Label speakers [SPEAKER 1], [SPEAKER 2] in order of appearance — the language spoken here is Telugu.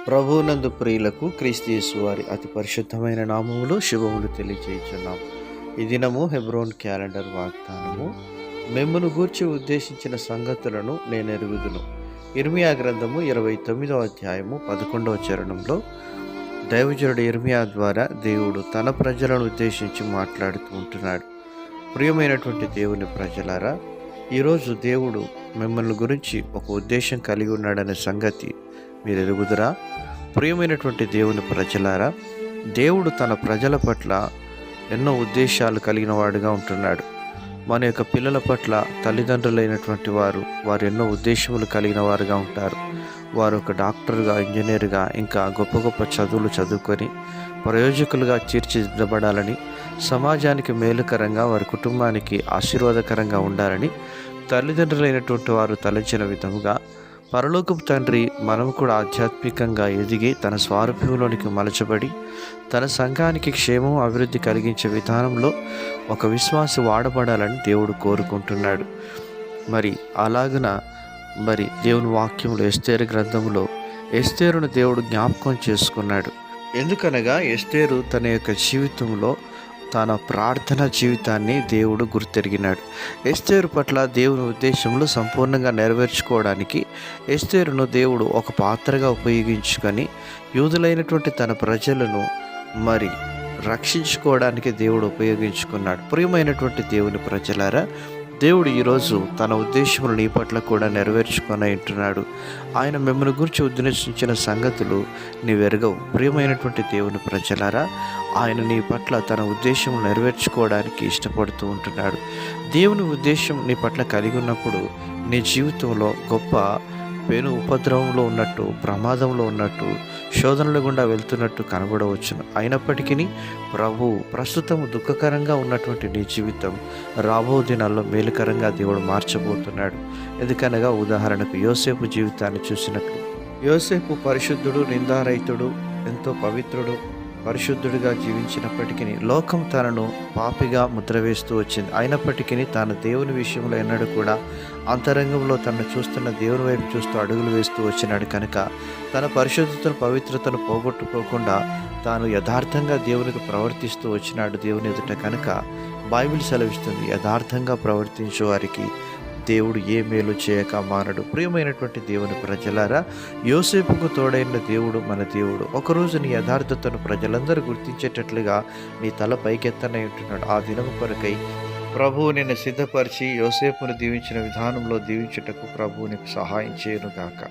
[SPEAKER 1] ప్రభువునందు ప్రియులకు క్రీస్తు యేసు వారి అతి పరిశుద్ధమైన నామములో శుభములు తెలియజేయుచున్నాం. ఈ దినము హెబ్రోన్ క్యాలెండర్ వాగ్దానము. మిమ్మును గూర్చి ఉద్దేశించిన సంగతులను నేను ఎరుగుదును. ఇర్మియా గ్రంథము 29వ అధ్యాయము 11వ చరణంలో దైవజనుడు ఇర్మియా ద్వారా దేవుడు తన ప్రజలను ఉద్దేశించి మాట్లాడుతూ ఉంటున్నాడు. ప్రియమైనటువంటి దేవుని ప్రజలారా, ఈరోజు దేవుడు మిమ్మల్ని గురించి ఒక ఉద్దేశం కలిగి ఉన్నాడనే సంగతి మీరు ఎరుగుదురా? ప్రియమైనటువంటి దేవుని ప్రజలారా, దేవుడు తన ప్రజల పట్ల ఎన్నో ఉద్దేశాలు కలిగిన వాడుగా ఉంటున్నాడు. మన యొక్క పిల్లల పట్ల తల్లిదండ్రులైనటువంటి వారు ఎన్నో ఉద్దేశములు కలిగిన వారుగా ఉంటారు. వారు ఒక డాక్టర్గా, ఇంజనీర్గా, ఇంకా గొప్ప గొప్ప చదువులు చదువుకొని ప్రయోజకులుగా తీర్చిదిద్దబడాలని, సమాజానికి మేలుకరంగా, వారి కుటుంబానికి ఆశీర్వాదకరంగా ఉండాలని తల్లిదండ్రులైనటువంటి వారు తలంచిన విధముగా పరలోకపు తండ్రి మనము కూడా ఆధ్యాత్మికంగా ఎదిగి తన స్వారూప్యంలోనికి మలచబడి తన సంఘానికి క్షేమం, అభివృద్ధి కలిగించే విధానంలో ఒక విశ్వాసి వాడబడాలని దేవుడు కోరుకుంటున్నాడు. అలాగున దేవుని వాక్యంలో ఎస్తేరు గ్రంథంలో ఎస్తేరును దేవుడు జ్ఞాపకం చేసుకున్నాడు. ఎందుకనగా ఎస్తేరు తన యొక్క జీవితంలో తన ప్రార్థన జీవితాన్ని దేవుడు గుర్తెరిగినాడు. ఎస్తేరు పట్ల దేవుని ఉద్దేశంలో సంపూర్ణంగా నెరవేర్చుకోవడానికి ఎస్తేరును దేవుడు ఒక పాత్రగా ఉపయోగించుకొని యూదులైనటువంటి తన ప్రజలను రక్షించుకోవడానికి దేవుడు ఉపయోగించుకున్నాడు. ప్రియమైనటువంటి దేవుని ప్రజలారా, దేవుడు ఈరోజు తన ఉద్దేశములు నీ పట్ల కూడా నెరవేర్చుకొని ఉంటున్నాడు. ఆయన మిమ్మల్ని గురించి ఉద్దేశించిన సంగతులు నీవెరగవు. ప్రియమైనటువంటి దేవుని ప్రజలారా, ఆయన నీ పట్ల తన ఉద్దేశం నెరవేర్చుకోవడానికి ఇష్టపడుతూ ఉంటున్నాడు. దేవుని ఉద్దేశం నీ పట్ల కలిగి ఉన్నప్పుడు నీ జీవితంలో గొప్ప పెను ఉపద్రవంలో ఉన్నట్టు, ప్రమాదంలో ఉన్నట్టు, శోధనల గుండా వెళ్తున్నట్టు కనబడవచ్చును. అయినప్పటికీ ప్రస్తుతం దుఃఖకరంగా ఉన్నటువంటి నీ జీవితం రాబో దినాల్లో మేలుకరంగా దేవుడు మార్చబోతున్నాడు. ఎందుకనగా ఉదాహరణకు యోసేపు జీవితాన్ని చూసినట్లు, యోసేపు పరిశుద్ధుడు, నిందారహితుడు, ఎంతో పవిత్రుడు, పరిశుద్ధుడిగా జీవించినప్పటికీ లోకం తనను పాపిగా ముద్ర వేస్తూ వచ్చింది. అయినప్పటికీ తాను దేవుని విషయంలో ఎన్నడూ కూడా అంతరంగంలో తనను చూస్తున్న దేవుని వైపు చూస్తూ అడుగులు వేస్తూ వచ్చినాడు. కనుక తన పరిశుద్ధతను, పవిత్రతను పోగొట్టుకోకుండా తాను యథార్థంగా దేవునికి ప్రవర్తిస్తూ వచ్చినాడు దేవుని ఎదుట. కనుక బైబిల్ సెలవిస్తుంది, యథార్థంగా ప్రవర్తించే వారికి దేవుడు ఏ మేలు చేయక మానడు. ప్రియమైనటువంటి దేవుని ప్రజలారా, యోసేపుకు తోడైన దేవుడు మన దేవుడు. ఒకరోజు నీ యథార్థతను ప్రజలందరూ గుర్తించేటట్లుగా నీ తల పైకెత్తనై ఉంటున్నాడు. ఆ దినము కొరకై ప్రభువు నిన్ను సిద్ధపరిచి యోసేపును దీవించిన విధానంలో దీవించుటకు ప్రభువు నీకు సహాయం చేయనుగాక.